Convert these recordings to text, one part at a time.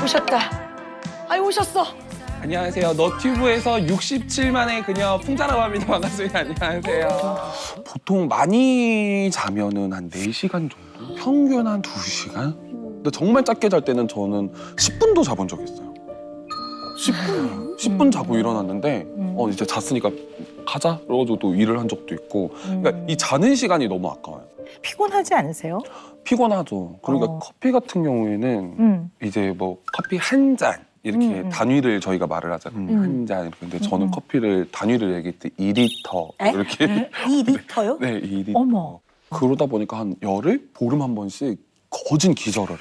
오셨다. 아이 오셨어. 안녕하세요. 너튜브에서 67만의 그녀 풍자라고 합니다. 반갑습니다. 안녕하세요. 보통 많이 자면은 한 4시간 정도? 평균 한 2시간? 근데 정말 짧게 잘 때는 저는 10분도 자본 적 있어요. 10분 자고 일어났는데 이제 잤으니까 가자. 그러고도 또 일을 한 적도 있고. 그러니까 이 자는 시간이 너무 아까워요. 피곤하지 않으세요? 피곤하죠. 그러니까 커피 같은 경우에는 이제 뭐 커피 한 잔 이렇게 단위를 저희가 말을 하잖아요. 한 잔. 근데 저는 커피를 단위를 얘기할 때 2리터 이렇게. 2리터요? 네, 2리터. 어머. 그러다 보니까 한 열흘? 보름 한 번씩 거진 기절을 해.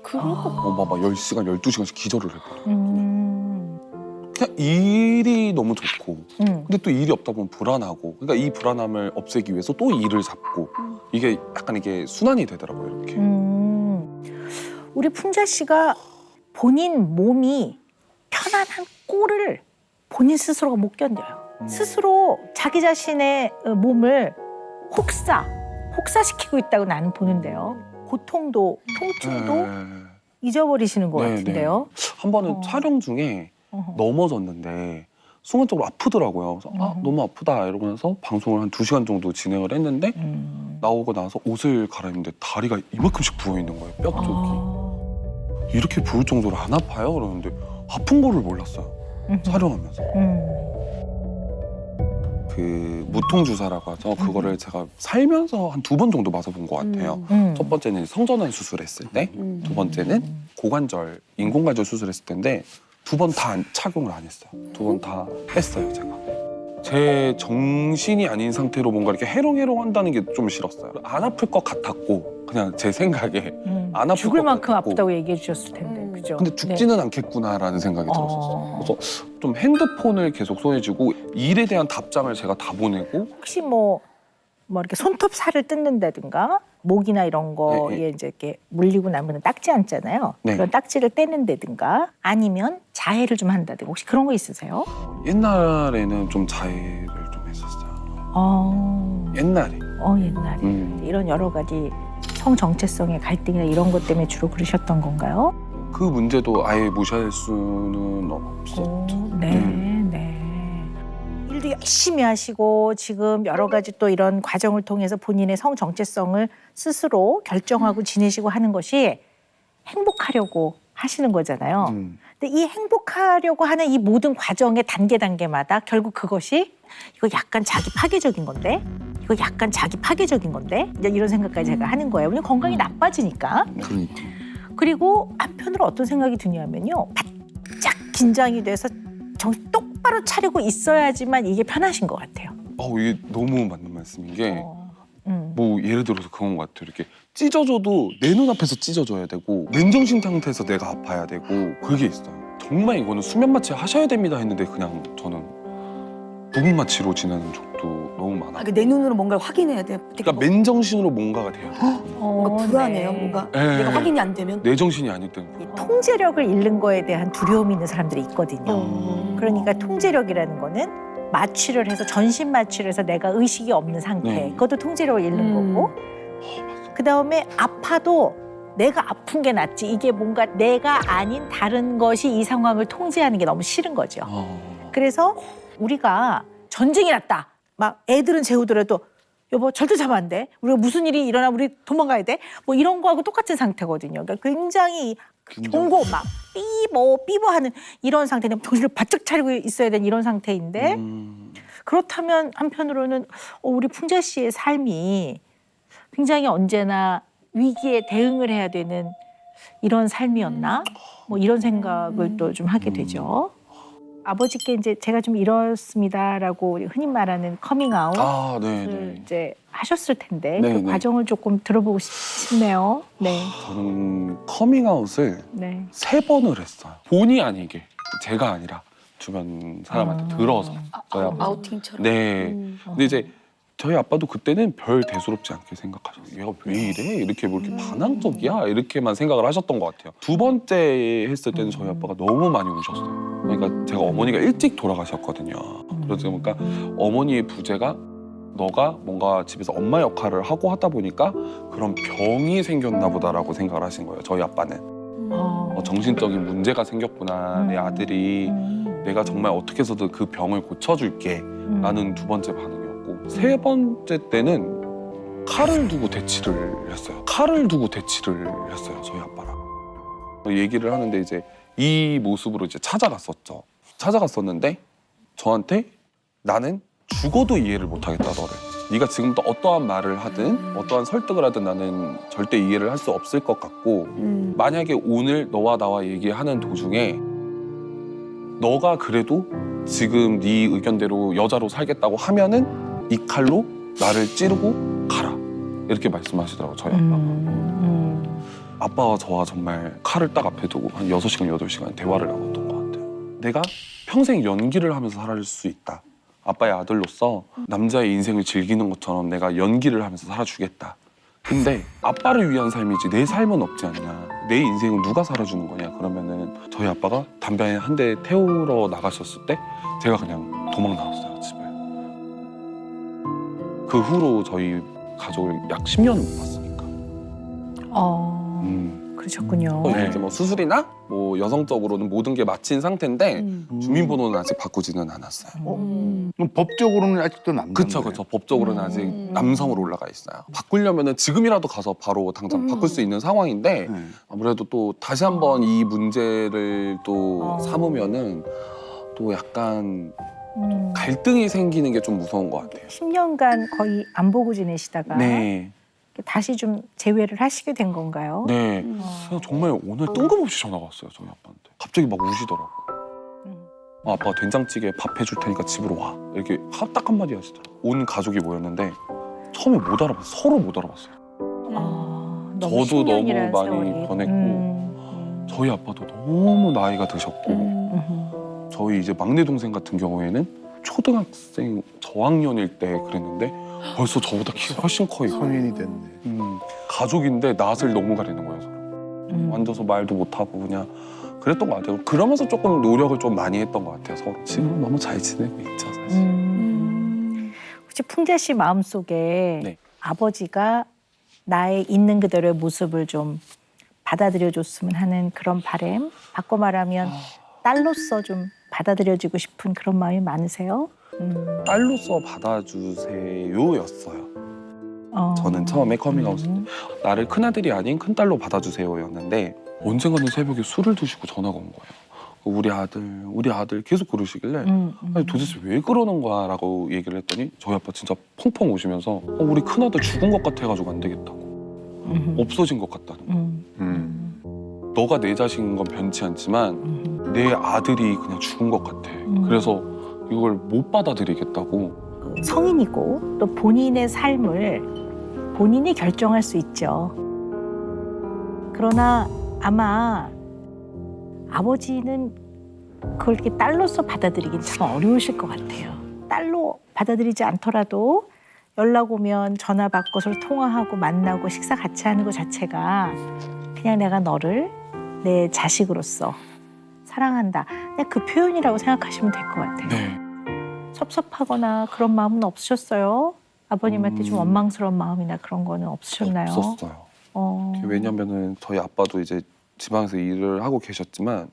그럴 것 막 10시간, 12시간씩 기절을 해버려. 그냥 일이 너무 좋고 근데 또 일이 없다 보면 불안하고 그러니까 이 불안함을 없애기 위해서 또 일을 잡고 이게 약간 이게 순환이 되더라고요, 이렇게. 우리 풍자 씨가 본인 몸이 편안한 꼴을 본인 스스로가 못 견뎌요. 스스로 자기 자신의 몸을 혹사시키고 있다고 나는 보는데요. 고통도 통증도 잊어버리시는 것 같은데요. 한 번은 촬영 중에 넘어졌는데 순간적으로 아프더라고요. 그래서 너무 아프다 이러면서 방송을 한 2시간 정도 진행을 했는데 나오고 나서 옷을 갈아입는데 다리가 이만큼씩 부어있는 거예요, 뼈 쪽이. 이렇게 부을 정도로 안 아파요? 그러는데 아픈 거를 몰랐어요, 촬영하면서. 그 무통주사라고 하죠. 그거를 제가 살면서 한 2번 정도 맞아본 것 같아요. 첫 번째는 성전환 수술했을 때, 두 번째는 고관절, 인공관절 수술했을 때인데 2번 다 착용을 안 했어요. 2번 다 뺐어요, 제가. 제 정신이 아닌 상태로 뭔가 이렇게 해롱해롱 한다는 게 좀 싫었어요. 안 아플 것 같았고, 그냥 제 생각에 안 아플 죽을 것 만큼 같았고. 아프다고 얘기해 주셨을 텐데, 그죠? 근데 죽지는 않겠구나라는 생각이 들었었어요. 그래서 좀 핸드폰을 계속 손에 쥐고 일에 대한 답장을 제가 다 보내고. 혹시 뭐 이렇게 손톱 살을 뜯는다든가 목이나 이런 거에 이제 이렇게 물리고 나면 딱지 앉잖아요. 네. 그런 딱지를 떼는다든가 아니면 자해를 좀 한다든가 혹시 그런 거 있으세요? 옛날에는 좀 자해를 좀 했었어요. 옛날에. 옛날에 이런 여러 가지 성 정체성의 갈등이나 이런 것 때문에 주로 그러셨던 건가요? 그 문제도 아예 무시할 수는 없었죠. 네. 일도 열심히 하시고 지금 여러 가지 또 이런 과정을 통해서 본인의 성 정체성을 스스로 결정하고 지내시고 하는 것이 행복하려고 하시는 거잖아요. 근데 이 행복하려고 하는 이 모든 과정의 단계마다 결국 그것이 이거 약간 자기 파괴적인 건데? 이거 약간 자기 파괴적인 건데? 이런 생각까지 제가 하는 거예요. 왜냐면 건강이 나빠지니까. 그러니까. 그리고 한편으로 어떤 생각이 드냐면요. 바짝 긴장이 돼서 정신 똑바로 차리고 있어야지만 이게 편하신 것 같아요. 이게 너무 맞는 말씀인 게 뭐 예를 들어서 그런 것 같아요. 이렇게 찢어져도 내 눈앞에서 찢어져야 되고 맨정신 상태에서 내가 아파야 되고 그게 있어요. 정말 이거는 수면 마취 하셔야 됩니다 했는데 그냥 저는 부분 마취로 지내는 적도 너무 많아요. 내 눈으로 뭔가를 확인해야 돼. 그러니까 맨정신으로 뭔가가 돼야 돼요. 뭔가 불안해요. 뭔가 네. 내가 확인이 안 되면. 내 정신이 아닐 때는. 이 통제력을 잃는 거에 대한 두려움이 있는 사람들이 있거든요. 그러니까 통제력이라는 거는 마취를 해서 전신 마취를 해서 내가 의식이 없는 상태. 네. 그것도 통제력을 잃는 거고. 그다음에 아파도 내가 아픈 게 낫지. 이게 뭔가 내가 아닌 다른 것이 이 상황을 통제하는 게 너무 싫은 거죠. 그래서 우리가 전쟁이 났다. 막 애들은 재우더라도 여보 절대 자면 안 돼. 우리가 무슨 일이 일어나면 우리 도망가야 돼. 뭐 이런 거하고 똑같은 상태거든요. 그러니까 굉장히 경고 막 삐버하는 이런 상태는 정신을 바짝 차리고 있어야 되는 이런 상태인데 그렇다면 한편으로는 우리 풍자 씨의 삶이 굉장히 언제나 위기에 대응을 해야 되는 이런 삶이었나? 뭐 이런 생각을 또 좀 하게 되죠. 아버지께 이제 제가 좀 이렇습니다라고 우리 흔히 말하는 커밍아웃 네. 이제 하셨을 텐데 네, 그 네. 과정을 조금 들어보고 싶네요. 네. 저는 커밍아웃을 네. 3번을 했어요. 본의 아니게. 제가 아니라 주변 사람한테 들어서. 저희 아버지. 아우팅처럼. 네. 근데 이제 저희 아빠도 그때는 별 대수롭지 않게 생각하셨어요. 얘가 왜 이래? 이렇게 뭐 이렇게 반항적이야? 이렇게만 생각을 하셨던 것 같아요. 2번째 했을 때는 저희 아빠가 너무 많이 우셨어요. 그러니까 제가 어머니가 일찍 돌아가셨거든요. 그러다 보니까 어머니의 부재가 너가 뭔가 집에서 엄마 역할을 하고 하다 보니까 그런 병이 생겼나 보다라고 생각을 하신 거예요. 저희 아빠는. 정신적인 문제가 생겼구나. 내 아들이 내가 정말 어떻게 해서든 그 병을 고쳐줄게 라는 두 번째 반응이었고, 세 번째 때는 칼을 두고 대치를 했어요. 칼을 두고 대치를 했어요, 저희 아빠랑. 얘기를 하는데 이제 이 모습으로 이제 찾아갔었죠. 찾아갔었는데 저한테 나는 죽어도 이해를 못하겠다, 너를. 네가 지금부터 어떠한 말을 하든 어떠한 설득을 하든 나는 절대 이해를 할 수 없을 것 같고, 만약에 오늘 너와 나와 얘기하는 도중에 너가 그래도 지금 네 의견대로 여자로 살겠다고 하면은 이 칼로 나를 찌르고 가라. 이렇게 말씀하시더라고요, 저희 아빠가. 아빠와 저와 정말 칼을 딱 앞에 두고 한 6시간, 8시간 대화를 나눴던 것 같아요. 내가 평생 연기를 하면서 살 수 있다. 아빠의 아들로서 남자의 인생을 즐기는 것처럼 내가 연기를 하면서 살아주겠다. 근데 아빠를 위한 삶이지 내 삶은 없지 않냐. 내 인생은 누가 살아주는 거냐. 그러면은 저희 아빠가 담배 한 대 태우러 나가셨을 때 제가 그냥 도망 나왔어요, 집을. 그 후로 저희 가족을 약 10년을 못 봤으니까. 그러셨군요. 이제 뭐 수술이나 뭐 여성적으로는 모든 게 마친 상태인데 주민번호는 아직 바꾸지는 않았어요. 그럼 법적으로는 아직도 남자인 그쵸. 거예요? 법적으로는 아직 남성으로 올라가 있어요. 바꾸려면은 지금이라도 가서 바로 당장 바꿀 수 있는 상황인데 네. 아무래도 또 다시 한번 이 문제를 또 삼으면은 또 약간 갈등이 생기는 게 좀 무서운 것 같아요. 10년간 거의 안 보고 지내시다가 네. 다시 좀 재회를 하시게 된 건가요? 네. 그냥 정말 오늘 뜬금없이 전화가 왔어요, 저희 아빠한테. 갑자기 막 우시더라고요. 아빠가 된장찌개 밥 해줄 테니까 집으로 와. 이렇게 딱 한마디 하시더라고요. 온 가족이 모였는데 처음에 못 알아봤어요. 서로 못 알아봤어요. 저도 너무 10년이라는 많이 세월이. 변했고 저희 아빠도 너무 나이가 드셨고 저희 이제 막내 동생 같은 경우에는 초등학생 저학년일 때 그랬는데 벌써 저보다 키가 훨씬 커요. 성인이 됐네. 가족인데 낯을 너무 가리는 거예요, 서로. 앉아서 말도 못하고 그냥 그랬던 것 같아요. 그러면서 조금 노력을 좀 많이 했던 것 같아요, 서로. 지금 너무 잘 지내고 있죠, 사실. 혹시 풍자 씨 마음속에 네. 아버지가 나의 있는 그대로의 모습을 좀 받아들여줬으면 하는 그런 바람? 바꿔 말하면 딸로서 좀 받아들여지고 싶은 그런 마음이 많으세요? 딸로서 받아주세요였어요. 저는 처음에 커밍아웃 때 나를 큰아들이 아닌 큰딸로 받아주세요였는데 언젠가는 새벽에 술을 드시고 전화가 온 거예요. 우리 아들 계속 그러시길래 아니, 도대체 왜 그러는 거야 라고 얘기를 했더니 저희 아빠 진짜 펑펑 우시면서 우리 큰아들 죽은 것 같아가지고 안 되겠다고. 없어진 것 같다는 거야. 너가 내 자식인 건 변치 않지만 내 아들이 그냥 죽은 것 같아. 그래서 이걸 못 받아들이겠다고. 성인이고 또 본인의 삶을 본인이 결정할 수 있죠. 그러나 아마 아버지는 그걸 이렇게 딸로서 받아들이긴 참 어려우실 것 같아요. 딸로 받아들이지 않더라도 연락 오면 전화 받고 서로 통화하고 만나고 식사 같이 하는 것 자체가 그냥 내가 너를 내 자식으로서 사랑한다. 그냥 그 표현이라고 생각하시면 될 것 같아요. 네. 섭섭하거나 그런 마음은 없으셨어요? 아버님한테 좀 원망스러운 마음이나 그런 거는 없으셨나요? 없었어요. 왜냐면은 저희 아빠도 이제 지방에서 일을 하고 계셨지만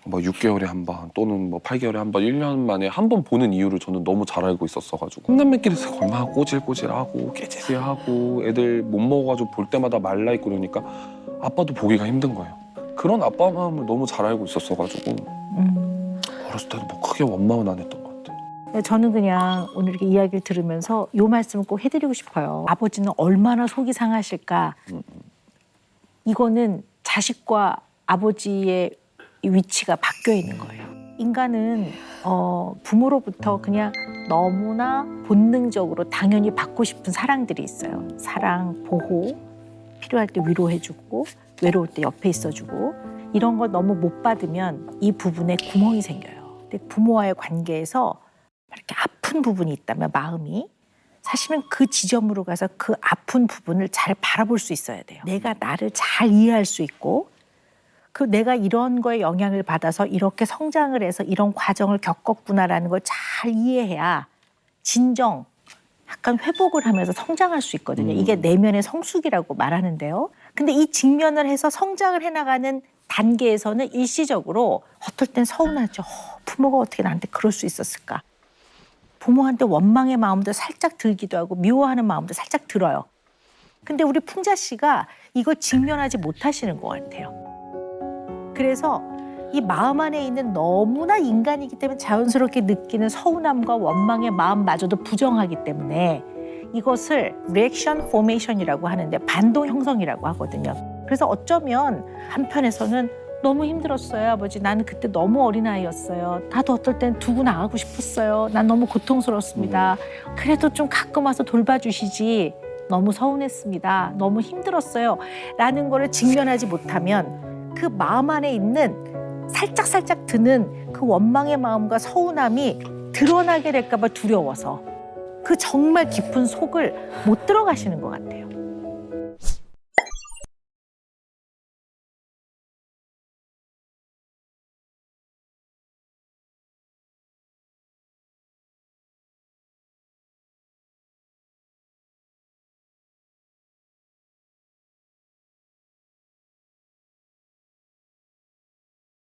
뭐 6개월에 한 번 또는 뭐 8개월에 한 번, 1년 만에 한 번 보는 이유를 저는 너무 잘 알고 있었어가지고 혼남매끼리서 얼마나 꼬질꼬질하고 깨지하고 애들 못 먹어가지고 볼 때마다 말라 있고 그러니까 아빠도 보기가 힘든 거예요. 그런 아빠 마음을 너무 잘 알고 있었어가지고 어렸을 때도 뭐 크게 원망은 안 했던 것 같아요. 저는 그냥 오늘 이렇게 이야기를 들으면서 이 말씀을 꼭 해드리고 싶어요. 아버지는 얼마나 속이 상하실까. 이거는 자식과 아버지의 위치가 바뀌어 있는 거예요. 인간은 부모로부터 그냥 너무나 본능적으로 당연히 받고 싶은 사랑들이 있어요. 사랑, 보호, 필요할 때 위로해주고 외로울 때 옆에 있어주고 이런 걸 너무 못 받으면 이 부분에 구멍이 생겨요. 근데 부모와의 관계에서 이렇게 아픈 부분이 있다면 마음이 사실은 그 지점으로 가서 그 아픈 부분을 잘 바라볼 수 있어야 돼요. 내가 나를 잘 이해할 수 있고 그 내가 이런 거에 영향을 받아서 이렇게 성장을 해서 이런 과정을 겪었구나라는 걸 잘 이해해야 진정 약간 회복을 하면서 성장할 수 있거든요. 이게 내면의 성숙이라고 말하는데요. 근데 이 직면을 해서 성장을 해나가는 단계에서는 일시적으로 어떨 땐 서운하죠. 부모가 어떻게 나한테 그럴 수 있었을까. 부모한테 원망의 마음도 살짝 들기도 하고 미워하는 마음도 살짝 들어요. 근데 우리 풍자 씨가 이걸 직면하지 못하시는 것 같아요. 그래서 이 마음 안에 있는 너무나 인간이기 때문에 자연스럽게 느끼는 서운함과 원망의 마음마저도 부정하기 때문에 이것을 리액션 포메이션이라고 하는데 반동 형성이라고 하거든요. 그래서 어쩌면 한편에서는 너무 힘들었어요, 아버지. 나는 그때 너무 어린아이였어요. 나도 어떨 땐 두고 나가고 싶었어요. 난 너무 고통스럽습니다. 그래도 좀 가끔 와서 돌봐주시지. 너무 서운했습니다. 너무 힘들었어요. 라는 거를 직면하지 못하면 그 마음 안에 있는 살짝 드는 그 원망의 마음과 서운함이 드러나게 될까 봐 두려워서 그 정말 깊은 속을 못 들어가시는 것 같아요.